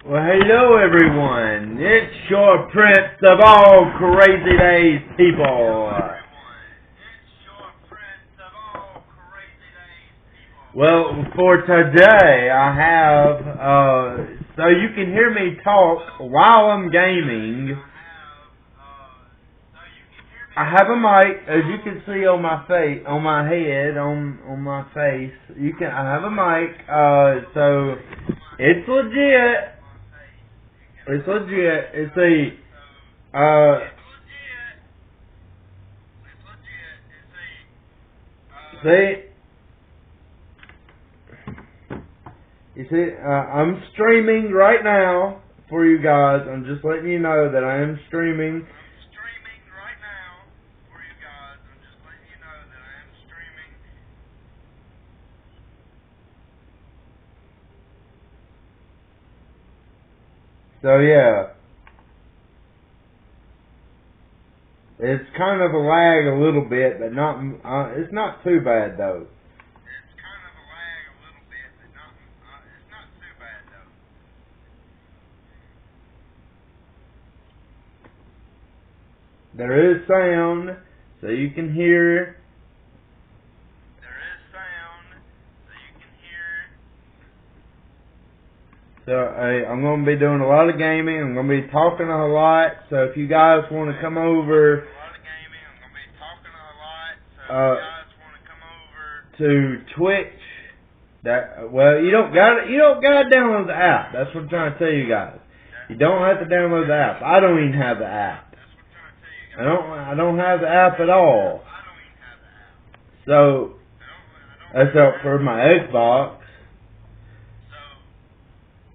Well, hello everyone. It's your prince of all crazy days people. Well, for today I have, so you can hear me talk while I'm gaming. I have a mic, as you can see on my face, on my head, on my face. I have a mic, so it's legit. It's legit. I'm streaming right now for you guys. I'm just letting you know that I am streaming. So yeah, it's kind of a lag a little bit, but not. It's not too bad though. There is sound, so you can hear. So I'm going to be doing a lot of gaming. I'm going to be talking a lot. So if you guys want to come over to Twitch, you don't gotta download the app. That's what I'm trying to tell you guys. You don't have to download the app. I don't even have the app. I don't have the app at all. So that's up for my Xbox.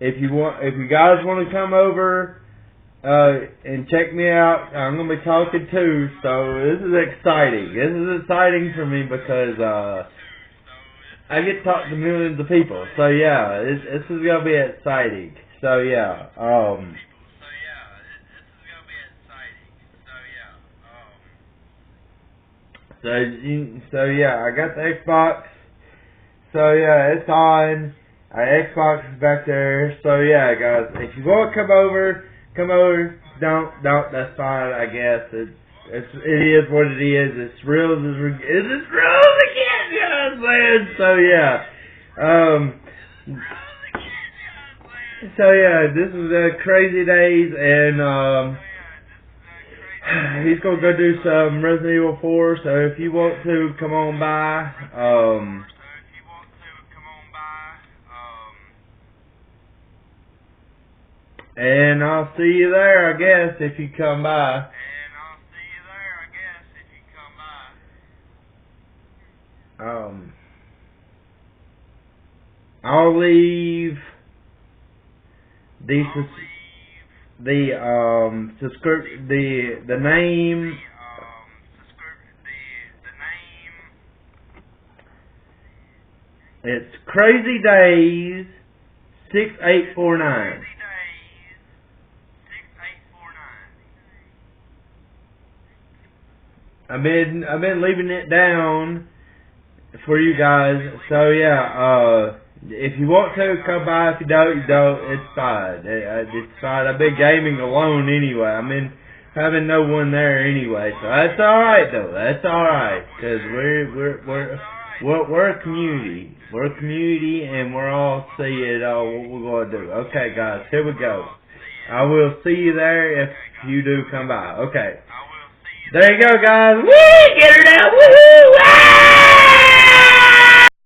If you guys want to come over and check me out, I'm gonna be talking too. So this is exciting. This is exciting for me because I get to talk to millions of people. So yeah, this is gonna be exciting. So yeah, So yeah, I got the Xbox. So yeah, it's on. Our Xbox is back there. So yeah, guys, if you want to come over. Don't. That's fine. I guess it is what it is. It's real as it gets, you know what I'm saying? So yeah, this is Crazydays, and he's gonna go do some Resident Evil 4. So if you want to, come on by. And I'll see you there, I guess, if you come by. I'll leave the name. It's Crazydays 6849. I've been leaving it down for you guys. So yeah, if you want to, come by. If you don't, you don't. It's fine. It's fine. I've been gaming alone anyway. I mean, having no one there anyway. So that's all right though. That's all right, because we're a community. We're a community, and we're all seeing what we're gonna do. Okay, guys, here we go. I will see you there if you do come by. Okay. There you go, guys. Woo! Get her down. Woo!